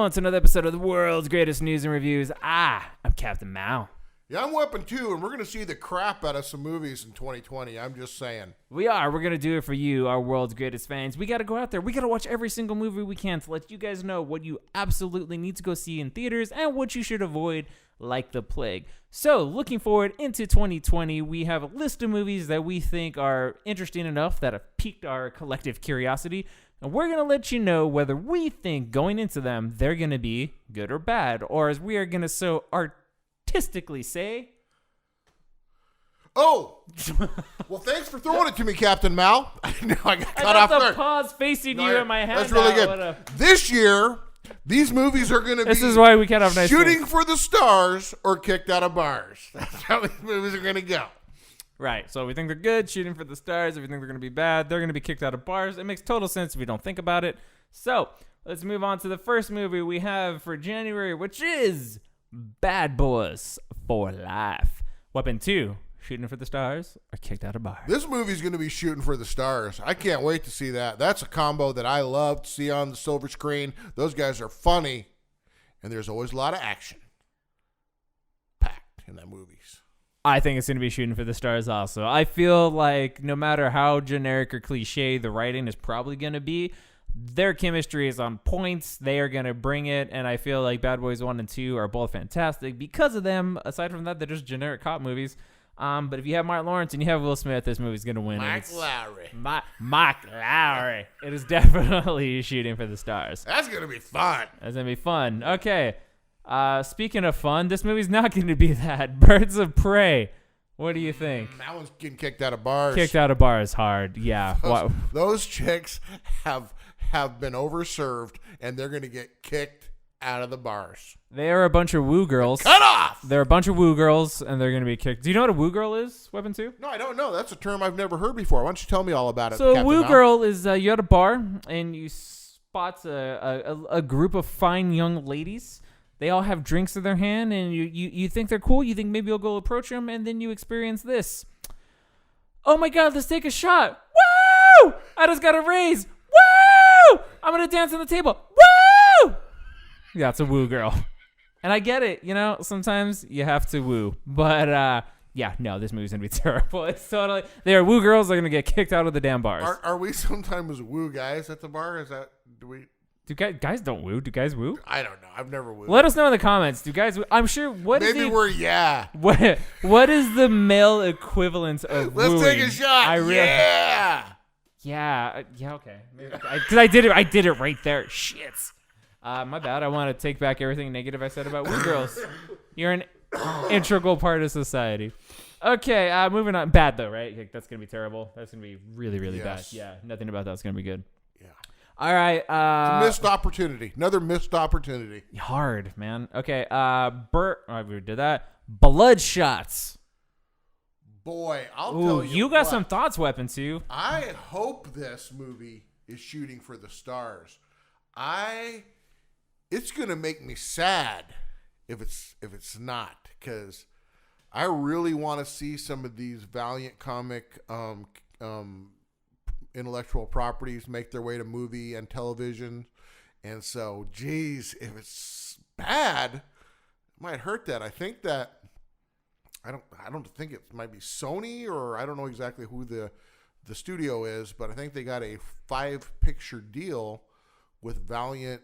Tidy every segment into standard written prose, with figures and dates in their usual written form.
on to another episode of the world's greatest news and reviews. I'm Captain Mao. Yeah, I'm Weapon 2, and we're going to see the crap out of some movies in 2020. I'm just saying. We're going to do it for you, our world's greatest fans. We got to go out there. We got to watch every single movie we can to let you guys know what you absolutely need to go see in theaters and what you should avoid like the plague. So, looking forward into 2020, we have a list of movies that we think are interesting enough that have piqued our collective curiosity. And we're going to let you know whether we think going into them, they're going to be good or bad. Or as we are going to so artistically say... Oh! Well, thanks for throwing it to me, Captain Mal. I know I got cut off there. I got the pause facing you in my head. That's really good. This year, these movies are going to be this is why we can't have nice shooting things. for the stars or kicked out of bars. That's how these movies are going to go. Right, so we think they're good, shooting for the stars. If we think they're going to be bad, they're going to be kicked out of bars. It makes total sense if you don't think about it. So, let's move on to the first movie we have for January, which is Bad Boys for Life. Weapon 2, shooting for the stars or kicked out of bars. This movie's going to be shooting for the stars. I can't wait to see that. That's a combo that I love to see on the silver screen. Those guys are funny, and there's always a lot of action packed in that movies. I think it's going to be shooting for the stars also. I feel like no matter how generic or cliche the writing is probably going to be, their chemistry is on points. They are going to bring it, and I feel like Bad Boys 1 and 2 are both fantastic because of them. Aside from that, they're just generic cop movies. But if you have Martin Lawrence and you have Will Smith, this movie's going to win. Mike Lowry. Mike Lowry. It is definitely shooting for the stars. That's going to be fun. That's going to be fun. Okay. Speaking of fun, this movie's not going to be that. Birds of Prey. What do you think? That one's getting kicked out of bars. Kicked out of bars hard. Yeah. Those chicks have been overserved, and they're going to get kicked out of the bars. They are a bunch of woo girls. Cut off! They're a bunch of woo girls, and they're going to be kicked. Do you know what a woo girl is, Weapon 2? No, I don't know. That's a term I've never heard before. Why don't you tell me all about it, So Captain woo Mal? girl is you're at a bar, and you spot a group of fine young ladies. They all have drinks in their hand, and you think they're cool. You think maybe you'll go approach them, and then you experience this. Oh, my God, let's take a shot. Woo! I just got a raise. Woo! I'm going to dance on the table. Woo! Yeah, it's a woo girl. And I get it. You know, sometimes you have to woo. But, yeah, no, this movie's going to be terrible. It's totally... They are woo girls. They're going to get kicked out of the damn bars. Are we sometimes woo guys at the bar? Is that... Do we... Do guys don't woo? Do guys woo? I don't know. I've never wooed. Let us know in the comments. Do guys woo? I'm sure. Maybe we're yeah. What is the male equivalent of Let's wooing? take a shot. Yeah. Okay. Because I did it right there. Shit. My bad. I want to take back everything negative I said about woo girls. You're an integral part of society. Okay. Moving on. Bad though, right? That's gonna be terrible. That's gonna be really, really bad. Yeah. Nothing about that's gonna be good. Yeah. All right. It's a missed opportunity. Another missed opportunity. Hard, man. Okay. We did that. Bloodshots. Boy, I'll tell you. You got some thoughts, Weapon 2. I hope this movie is shooting for the stars. It's gonna make me sad if it's not, because I really want to see some of these Valiant comic intellectual properties make their way to movie and television. And so, geez, if it's bad, it might hurt that. I think that I don't think it might be Sony, or I don't know exactly who the studio is, but I think they got a 5-picture deal with Valiant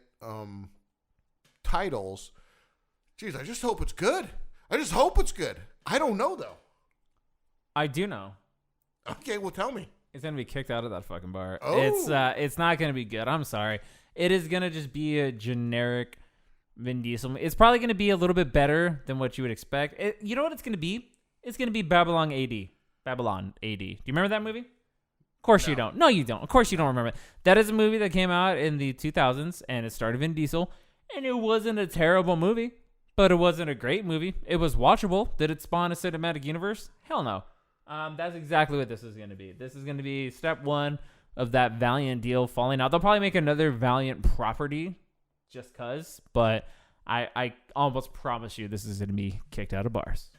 titles. Geez, I just hope it's good. I don't know though. I do know. Okay, well tell me. It's gonna be kicked out of that fucking bar. Oh. It's not gonna be good. I'm sorry. It is gonna just be a generic Vin Diesel. It's probably gonna be a little bit better than what you would expect. You know what it's gonna be? It's gonna be Babylon AD. Babylon AD. Do you remember that movie? Of course you don't. No, you don't. Of course you don't remember it. That is a movie that came out in the 2000s, and it starred Vin Diesel, and it wasn't a terrible movie, but it wasn't a great movie. It was watchable. Did it spawn a cinematic universe? Hell no. That's exactly what this is going to be. This is going to be step one of that Valiant deal falling out. They'll probably make another Valiant property just because, but I almost promise you this is going to be kicked out of bars.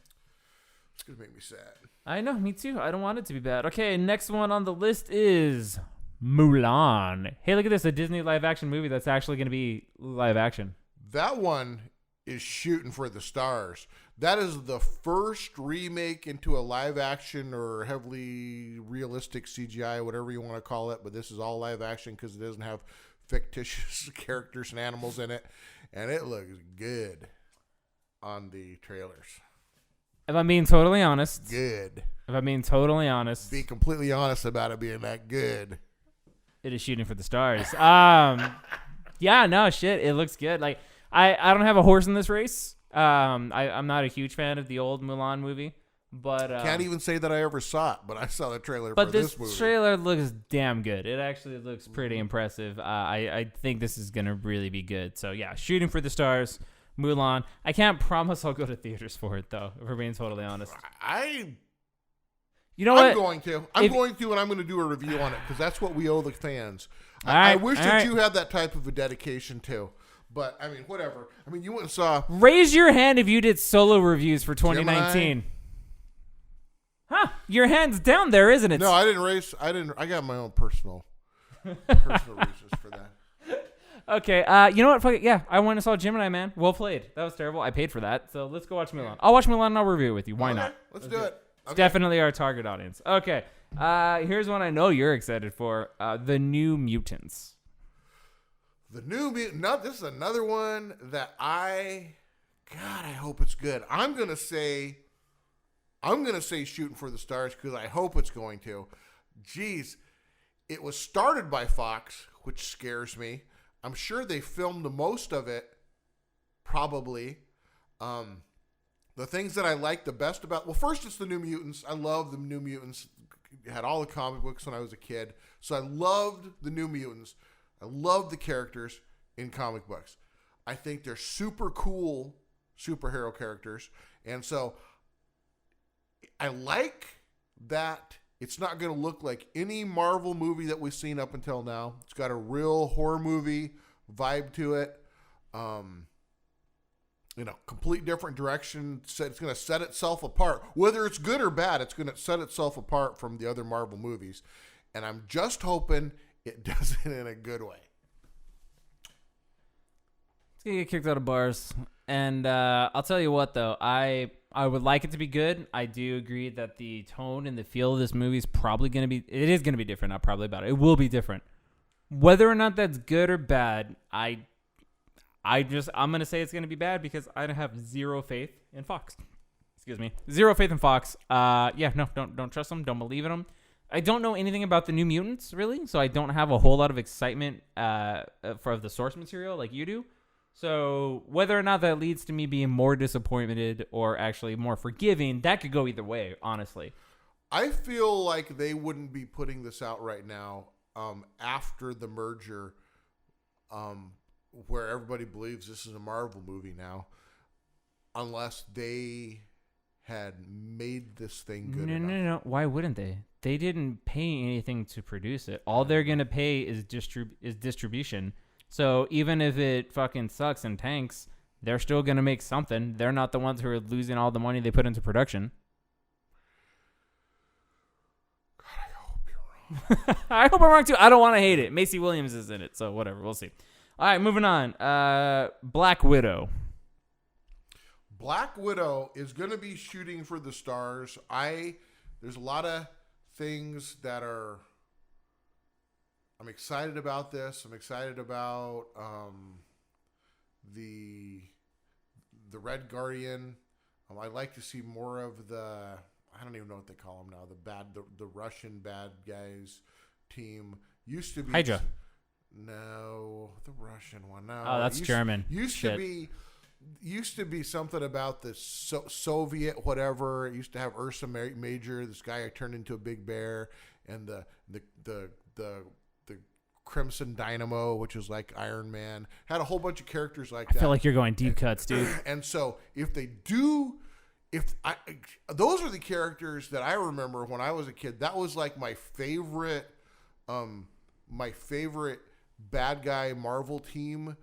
It's going to make me sad. I know, me too. I don't want it to be bad. Okay, next one on the list is Mulan. Hey, look at this, a Disney live action movie that's actually going to be live action. that one is shooting for the stars. That is the first remake into a live action or heavily realistic CGI, whatever you want to call it. But this is all live action because it doesn't have fictitious characters and animals in it. And it looks good on the trailers. If I'm being totally honest. Good. If I'm being totally honest. Be completely honest about it being that good. It is shooting for the stars. Yeah, no, shit. It looks good. Like, I don't have a horse in this race. I'm not a huge fan of the old Mulan movie, but can't even say that I ever saw it, but I saw the trailer but for this movie. trailer looks damn good. It actually looks pretty impressive. I think this is gonna really be good. So yeah, shooting for the stars, Mulan. I can't promise I'll go to theaters for it though, if we're being totally honest. You know what? I'm going to, and I'm going to do a review on it because that's what we owe the fans. I wish that you had that type of a dedication too. But, I mean, whatever. I mean, you went and saw... Raise your hand if you did solo reviews for 2019. Huh? Your hand's down there, isn't it? No, I didn't raise... I got my own personal reasons for that. Okay, you know what? Fuck it. Yeah, I went and saw Gemini Man. Well played. That was terrible. I paid for that. So let's go watch Mulan. I'll watch Mulan and I'll review it with you. Why not? Let's do it. It's definitely our target audience. Okay. Here's one I know you're excited for. The New Mutants. The New Mutant. No, this is another one that I hope it's good. I'm gonna say shooting for the stars because I hope it's going to. Jeez, it was started by Fox, which scares me. I'm sure they filmed the most of it, probably. The things that I like the best about... Well, first, it's the New Mutants. I love the New Mutants. I had all the comic books when I was a kid. So I loved the New Mutants. I love the characters in comic books. I think they're super cool superhero characters. And so I like that it's not going to look like any Marvel movie that we've seen up until now. It's got a real horror movie vibe to it. Complete different direction. It's going to set itself apart. Whether it's good or bad, it's going to set itself apart from the other Marvel movies. And I'm just hoping it does it in a good way. It's going to get kicked out of bars. And I'll tell you what, though. I would like it to be good. I do agree that the tone and the feel of this movie is probably going to be... It is going to be different. Not probably about it. It will be different. Whether or not that's good or bad, I'm going to say it's going to be bad because I have zero faith in Fox. Excuse me. Zero faith in Fox. Don't trust them. Don't believe in them. I don't know anything about the New Mutants, really, so I don't have a whole lot of excitement for the source material like you do. So whether or not that leads to me being more disappointed or actually more forgiving, that could go either way, honestly. I feel like they wouldn't be putting this out right now after the merger where everybody believes this is a Marvel movie now unless they had made this thing good enough. No. Why wouldn't they? They didn't pay anything to produce it. All they're going to pay is distribution. So even if it fucking sucks and tanks, they're still going to make something. They're not the ones who are losing all the money they put into production. God, I hope you're wrong. I hope I'm wrong too. I don't want to hate it. Macy Williams is in it, so whatever. We'll see. All right, moving on. Black Widow. Black Widow is going to be shooting for the stars. There's a lot of things that are... I'm excited about this. I'm excited about the Red Guardian. I'd like to see more of the... I don't even know what they call them now. The Russian bad guys team used to be... Hydra. No, the Russian one. No, oh, that's German. Used to be something about the Soviet whatever. It used to have Ursa Major, this guy who turned into a big bear, and the Crimson Dynamo, which is like Iron Man. Had a whole bunch of characters like that. I feel like you're going deep cuts, dude. And so if they do, those are the characters that I remember when I was a kid. That was like my favorite bad guy Marvel team,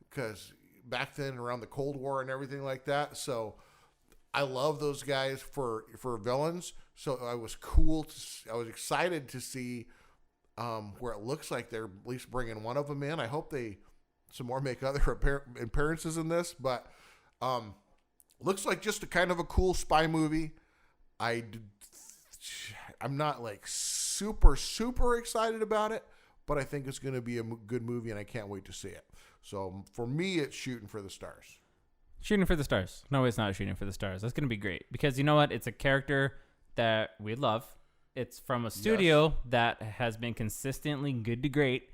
because back then around the Cold War and everything like that. So I love those guys for villains. So I was excited to see where it looks like they're at least bringing one of them in. I hope they some more make other appearances in this, but looks like just a kind of a cool spy movie. I'm not like super excited about it, but I think it's going to be a good movie, and I can't wait to see it. So for me, it's Shooting for the Stars. Shooting for the Stars. No, it's not Shooting for the Stars. That's going to be great because you know what? It's a character that we love. It's from a studio that has been consistently good to great,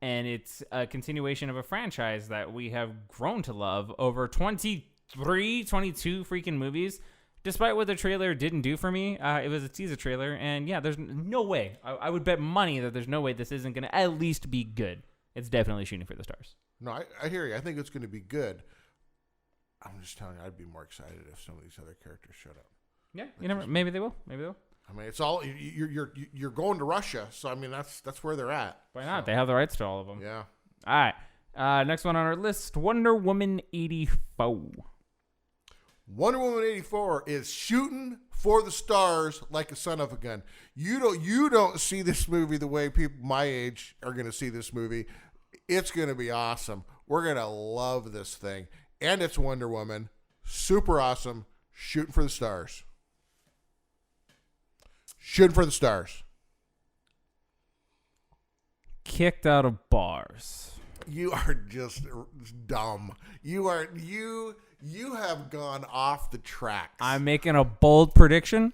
and it's a continuation of a franchise that we have grown to love over 22 freaking movies. Despite what the trailer didn't do for me, it was a teaser trailer, and yeah, there's no way. I would bet money that there's no way this isn't going to at least be good. It's definitely Shooting for the Stars. No, I hear you. I think it's going to be good. I'm just telling you, I'd be more excited if some of these other characters showed up. Yeah, you never. Maybe they will. Maybe they'll. I mean, it's all you're going to Russia, so I mean that's where they're at. Why not? So, They have the rights to all of them. yeah. All right. Next one on our list: Wonder Woman 84. Wonder Woman 84 is shooting for the stars like a son of a gun. You don't see this movie the way people my age are going to see this movie. It's going to be awesome. We're going to love this thing. And it's Wonder Woman. Super awesome. Shooting for the stars. Shooting for the stars. Kicked out of bars. You are just dumb. You have gone off the tracks. I'm making a bold prediction.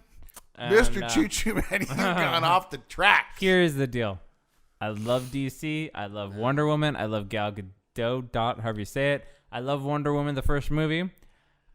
Mr. Choo Choo Man, you've gone off the tracks. Here's the deal. I love DC. I love Wonder Woman. I love Gal Gadot, however you say it. I love Wonder Woman, the first movie.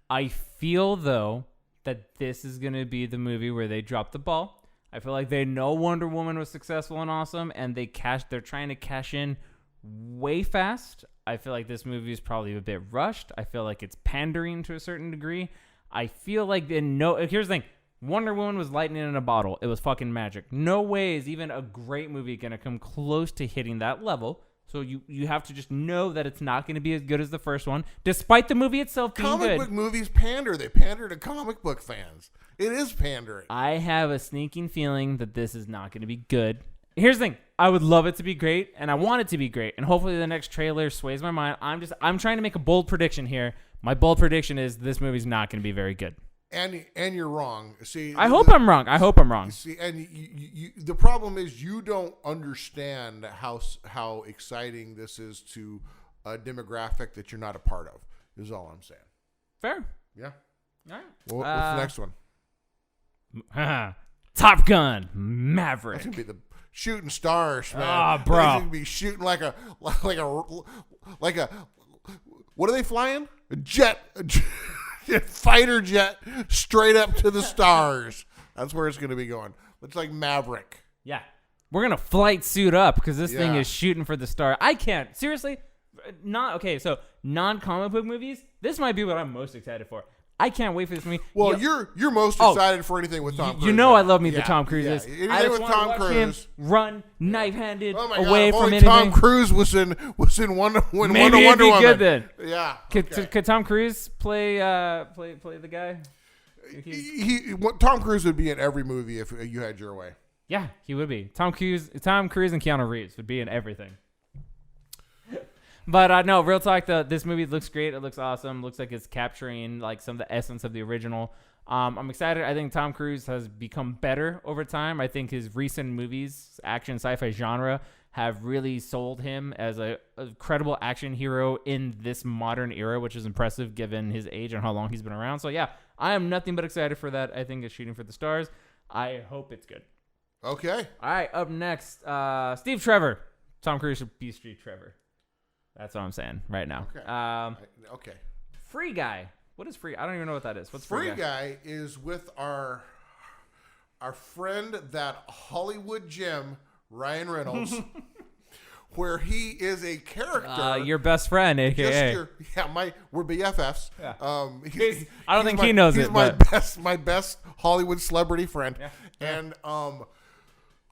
I feel, though, that this is going to be the movie where they drop the ball. I feel like they know Wonder Woman was successful and awesome, and they're trying to cash in way fast. I feel like this movie is probably a bit rushed. I feel like it's pandering to a certain degree. I feel like here's the thing. Wonder Woman was lightning in a bottle. It was fucking magic. No way is even a great movie going to come close to hitting that level. So you have to just know that it's not going to be as good as the first one, despite the movie itself being good. Comic book movies pander. They pander to comic book fans. It is pandering. I have a sneaking feeling that this is not going to be good. Here's the thing. I would love it to be great, and I want it to be great. And hopefully the next trailer sways my mind. I'm trying to make a bold prediction here. My bold prediction is this movie's not going to be very good. And you're wrong. See, I hope I'm wrong. See, and the problem is you don't understand how exciting this is to a demographic that you're not a part of. Is all I'm saying. Fair. Yeah. All right. Well, what's the next one? Top Gun Maverick. That's gonna be the shooting stars, man. Ah, bro. That's gonna be shooting like a. What are they flying? A jet. Fighter jet straight up to the stars. That's where it's going to be going. Looks like Maverick. Yeah. We're going to flight suit up because this thing is shooting for the star. I can't. Seriously? So non-comic book movies, this might be what I'm most excited for. I can't wait for this movie. Well, you're most excited for anything with Tom Cruise. You know I love me the Tom Cruise. Anything I just with want Tom to watch Cruise. him run knife-handed Oh my away God, from if only anything. Tom Cruise was in Wonder Maybe Woman. it'd be good then. Yeah. Could Tom Cruise play the guy? Tom Cruise would be in every movie if you had your way. Yeah, he would be. Tom Cruise and Keanu Reeves would be in everything. But no, real talk. This movie looks great. It looks awesome. Looks like it's capturing like some of the essence of the original. I'm excited. I think Tom Cruise has become better over time. I think his recent movies, action sci-fi genre, have really sold him as a credible action hero in this modern era, which is impressive given his age and how long he's been around. So yeah, I am nothing but excited for that. I think it's Shooting for the Stars. I hope it's good. Okay. All right, up next, Steve Trevor. Tom Cruise should be Steve Trevor. That's what I'm saying right now. Okay. Okay. Free Guy. What is Free? I don't even know what that is. What's Free Guy is with our friend, that Hollywood gem, Ryan Reynolds, where he is a character. Your best friend, aka. We're BFFs. Yeah. I don't think he knows he's it. My best Hollywood celebrity friend. Yeah. And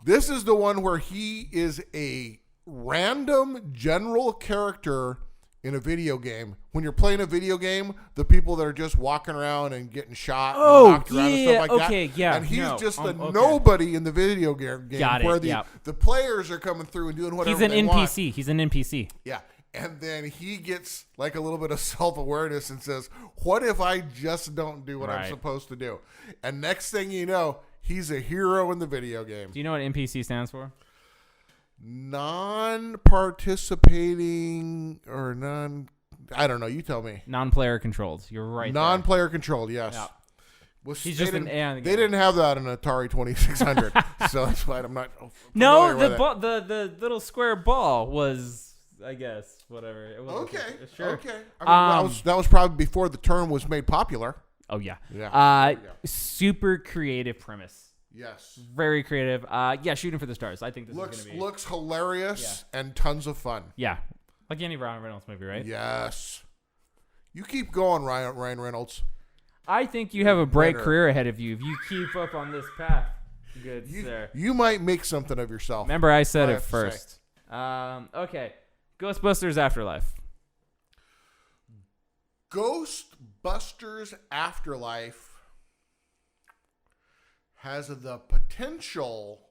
this is the one where he is a random general character in a video game. When you're playing a video game, the people that are just walking around and getting shot and knocked around and stuff like that. Yeah, and he's just a nobody in the video game Got where it, the players are coming through and doing whatever He's an they NPC. want. He's an NPC. Yeah. And then he gets like a little bit of self-awareness and says, what if I just don't do what I'm Right. supposed to do? And next thing you know, he's a hero in the video game. Do you know what NPC stands for? Non-participating or I don't know. You tell me. Non-player controlled. You're right. there. Non-player controlled, yes. Yeah. Well, He's they just an didn't- A on the They game. didn't have that in Atari 2600, so that's why I'm not. No, familiar with it. the little square ball was, I guess, whatever. It was Okay. sure. Okay. I mean, that was probably before the term was made popular. Oh yeah. Yeah. Uh, There we go. super creative premise. Yes. Very creative. Yeah, Shooting for the Stars. I think this is Looks gonna be. looks hilarious and tons of fun. Yeah, like any Ryan Reynolds movie, right? Yes. You keep going, Ryan Reynolds. I think you have a bright Better. career ahead of you if you keep up on this path. Good sir. You might make something of yourself. Remember, I said I it have to first. Okay. Ghostbusters Afterlife. Ghostbusters Afterlife has the potential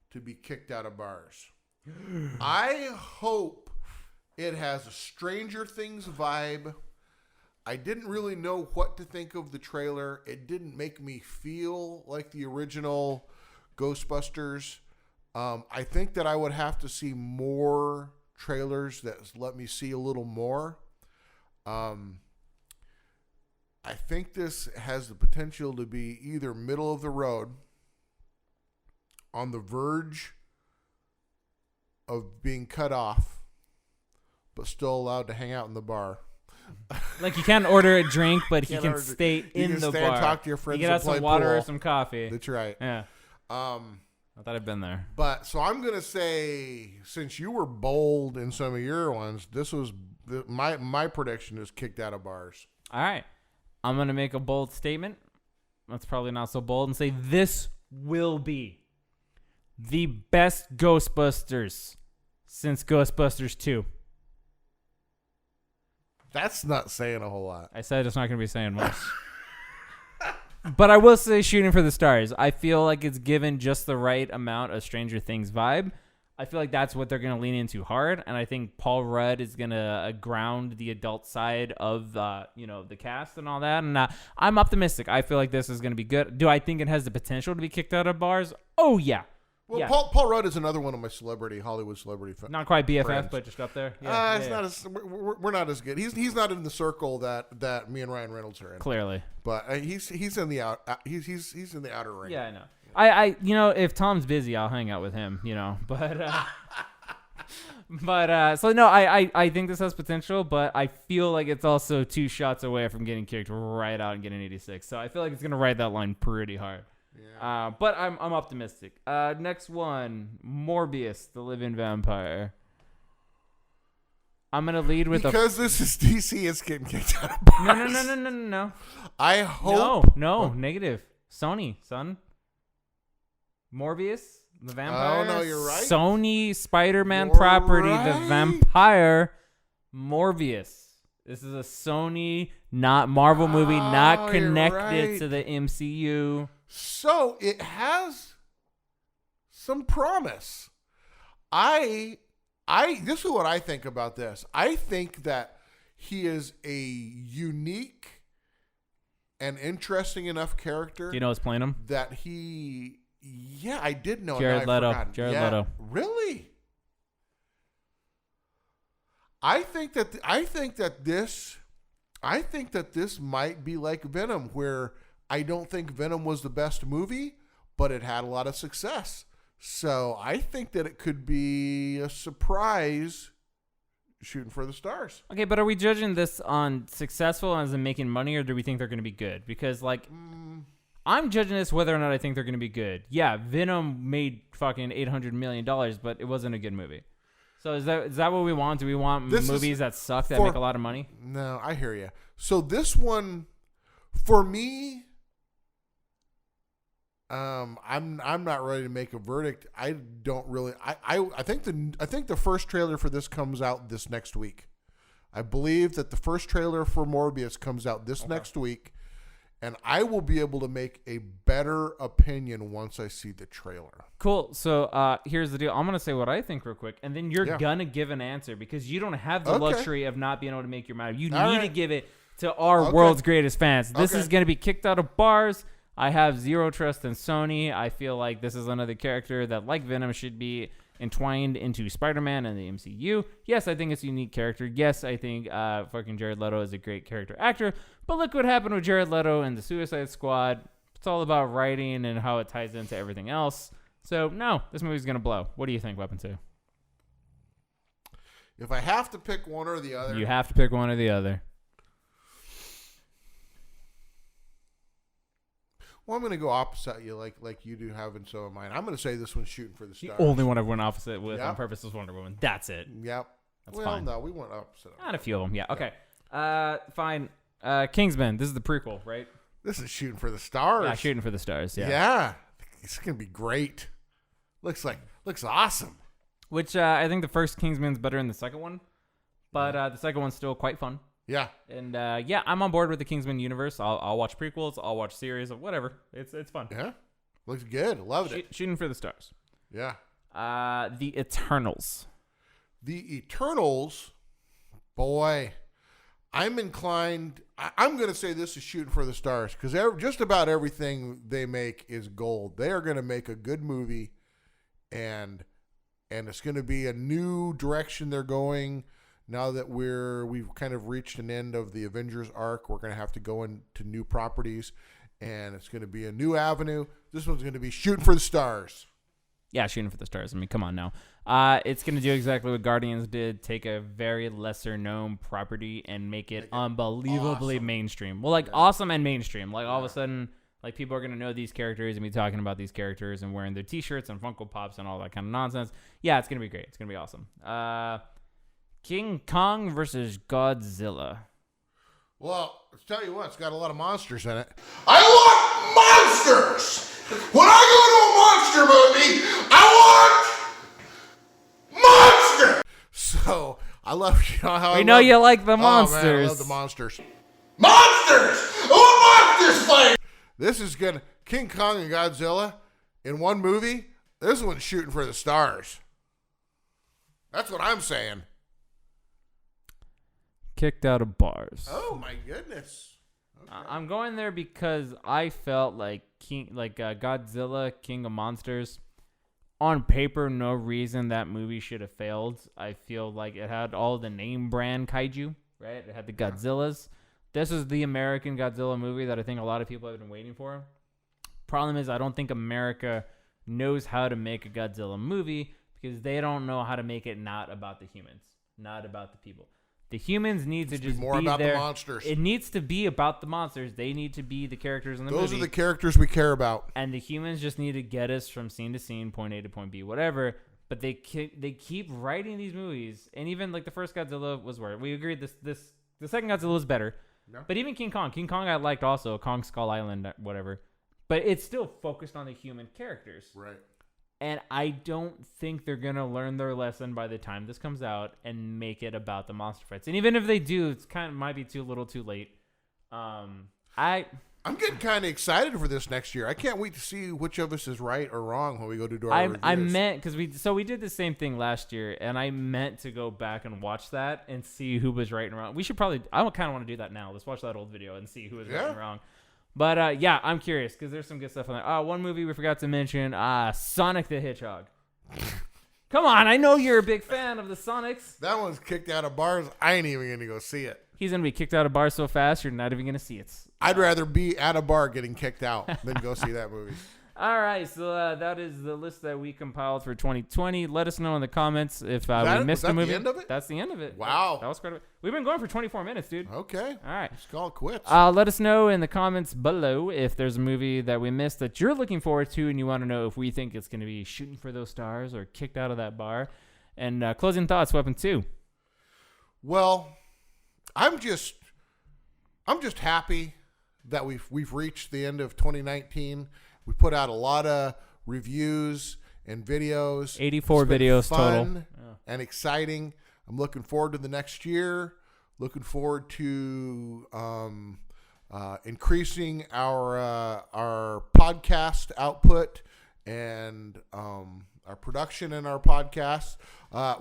to be kicked out of bars. I hope it has a Stranger Things vibe. I didn't really know what to think of the trailer. It didn't make me feel like the original Ghostbusters. I think that I would have to see more trailers that let me see a little more. I think this has the potential to be either middle of the road, on the verge of being cut off, but still allowed to hang out in the bar. Like you can't order a drink, but he Can't can order- stay you in can the stay and bar. talk to your friends You get and out some play water or pool. some coffee. That's right. Yeah, I thought I'd been there. But so I'm gonna say, since you were bold in some of your ones, this was my prediction is kicked out of bars. All right, I'm gonna make a bold statement. That's probably not so bold, and say this will be the best Ghostbusters since Ghostbusters 2. That's not saying a whole lot. I said it's not going to be saying much. But I will say Shooting for the Stars. I feel like it's given just the right amount of Stranger Things vibe. I feel like that's what they're going to lean into hard. And I think Paul Rudd is going to ground the adult side of the cast and all that. And I'm optimistic. I feel like this is going to be good. Do I think it has the potential to be kicked out of bars? Oh, yeah. Well, Yeah. Paul Rudd is another one of my Hollywood celebrity Not quite BFF, friends. but just up there. It's not as we're not as good. He's not in the circle that me and Ryan Reynolds are in. Clearly. But he's in the out. He's in the outer ring. Yeah, I know. I if Tom's busy, I'll hang out with him, but so no, I think this has potential, but I feel like it's also 2 shots away from getting kicked right out and getting 86. So I feel like it's gonna ride that line pretty hard. Yeah. But I'm optimistic. Next one, Morbius, the Living Vampire. I'm gonna lead with Because this is DC, it's getting kicked out of bars. no. I hope. No, negative. Sony, son. Morbius, the vampire. Oh, no, you're right. Sony Spider-Man You're property, the right. vampire, Morbius. This is a Sony, not Marvel movie, not Oh, you're connected right. to the MCU. So it has some promise. This is what I think about this. I think that he is a unique and interesting enough character Do you know who's playing him? that he. Yeah, I did know. Jared now I've Leto. forgotten. Jared Yeah, Leto. Really? I think that this might be like Venom, where I don't think Venom was the best movie, but it had a lot of success. So I think that it could be a surprise. Shooting for the Stars. Okay, but are we judging this on successful as in making money, or do we think they're going to be good? Because, I'm judging this whether or not I think they're going to be good. Yeah, Venom made fucking $800 million, but it wasn't a good movie. So is that what we want? Do we want This is movies that suck that for- make a lot of money? No, I hear you. So this one, for me, I'm not ready to make a verdict. I don't really. I think the first trailer for this comes out this next week. I believe that the first trailer for Morbius comes out this next week, and I will be able to make a better opinion once I see the trailer. Cool. So here's the deal. I'm gonna say what I think real quick, and then you're Yeah. gonna give an answer because you don't have the Okay. luxury of not being able to make your mind. You All need to right. give it to our Okay. world's greatest fans. This Okay. is gonna be kicked out of bars. I have zero trust in Sony. I feel like this is another character that, like Venom, should be entwined into Spider-Man and the MCU. Yes, I think it's a unique character. Yes, I think fucking Jared Leto is a great character actor. But look what happened with Jared Leto and the Suicide Squad. It's all about writing and how it ties into everything else. So, no, this movie's going to blow. What do you think, Weapon 2? If I have to pick one or the other, You have to pick one or the other. well, I'm going to go opposite you, like you do have, and so am mine. I'm going to say this one's shooting for the The stars. only one I went opposite with Yeah. on purpose was Wonder Woman. That's it. Yep. That's well, fine. no, we went opposite. Not a few of them. Yeah, okay. Fine. Kingsman. This is the prequel, right? This is shooting for the stars. Yeah, Shooting for the Stars. Yeah. Yeah. It's going to be great. Looks awesome. Which I think the first Kingsman's better than the second one. But the second one's still quite fun. Yeah. And yeah, I'm on board with the Kingsman universe. I'll watch prequels. I'll watch series of whatever. It's fun. Yeah. Looks good. Loved it. Shooting for the Stars. Yeah. The Eternals. The Eternals, boy, I'm inclined. I'm going to say this is shooting for the stars because just about everything they make is gold. They are going to make a good movie, and it's going to be a new direction they're going. Now that we've kind of reached an end of the Avengers arc, we're going to have to go into new properties, and it's going to be a new avenue. This one's going to be shooting for the stars. Yeah, Shooting for the Stars. I mean, come on now. It's going to do exactly what Guardians did. Take a very lesser-known property and make it unbelievably awesome. mainstream. Well, awesome and mainstream. Like, all of a sudden, like, people are going to know these characters and be talking about these characters and wearing their T-shirts and Funko Pops and all that kind of nonsense. Yeah, it's going to be great. It's going to be awesome. King Kong versus Godzilla. Well, let's tell you what, it's got a lot of monsters in it. I want monsters! When I go to a monster movie, I want monsters! So, I love, We know you like the Oh, man, I monsters. love the monsters. Monsters! I want monsters fight! This is good. King Kong and Godzilla in one movie. This one's shooting for the stars. That's what I'm saying. Kicked out of bars. Oh, my goodness. I'm going there because I felt like Godzilla, King of Monsters. On paper, no reason that movie should have failed. I feel like it had all the name brand kaiju, right? It had the Godzillas. This is the American Godzilla movie that I think a lot of people have been waiting for. Problem is, I don't think America knows how to make a Godzilla movie because they don't know how to make it not about the humans, not about the people. The humans need to just be more be about there. the monsters. It needs to be about the monsters. They need to be the characters in the movie. Those are the characters we care about. And the humans just need to get us from scene to scene, point A to point B, whatever. But they keep writing these movies, and even like the first Godzilla was where we agreed the second Godzilla was better. No. But even King Kong I liked also, Kong Skull Island, whatever. But it's still focused on the human characters. Right. And I don't think they're going to learn their lesson by the time this comes out and make it about the monster fights. And even if they do, it's might be too little too late. I'm getting kind of excited for this next year. I can't wait to see which of us is right or wrong when we go to do our reviews. I meant, because we did the same thing last year, and I meant to go back and watch that and see who was right and wrong. We should probably, I kind of want to do that now. Let's watch that old video and see who was right and wrong. But yeah, I'm curious because there's some good stuff on there. One movie we forgot to mention, Sonic the Hedgehog. Come on, I know you're a big fan of the Sonics. That one's kicked out of bars. I ain't even going to go see it. He's going to be kicked out of bars so fast, you're not even going to see it. I'd rather be at a bar getting kicked out than go see that movie. All right, so that is the list that we compiled for 2020. Let us know in the comments if we missed a movie. Was that the end of it? That's the end of it. Wow. That was quite a bit. We've been going for 24 minutes, dude. Okay. All right. Let's call it quits. Let us know in the comments below if there's a movie that we missed that you're looking forward to and you want to know if we think it's going to be shooting for those stars or kicked out of that bar. And closing thoughts, Weapon 2. Well, I'm just happy that we've reached the end of 2019. We put out a lot of reviews and videos. 84 It's been videos fun total. and exciting. I'm looking forward to the next year. Looking forward to increasing our podcast output and our production in our podcast.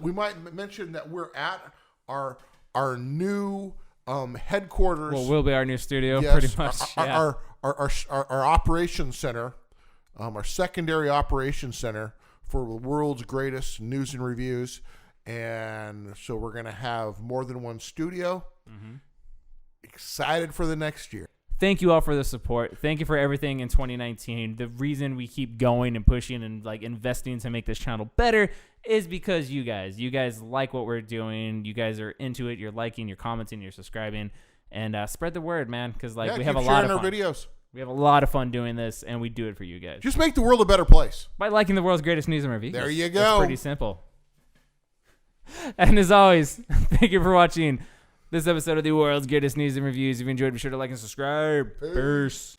We might mention that we're at our new headquarters. Well, will be our new studio, Yes, pretty much. Our operations center, our secondary operations center for the world's greatest news and reviews. And so we're going to have more than one studio. Mm-hmm. Excited for the next year. Thank you all for the support. Thank you for everything in 2019. The reason we keep going and pushing and like investing to make this channel better is because you guys like what we're doing. You guys are into it. You're liking, you're commenting, you're subscribing, and spread the word, man. Because like we have a lot of fun. Our videos. We have a lot of fun doing this, and we do it for you guys. Just make the world a better place By liking the world's greatest news and reviews. There you go. It's pretty simple. And as always, thank you for watching this episode of the world's greatest news and reviews. If you enjoyed, be sure to like and subscribe. Peace.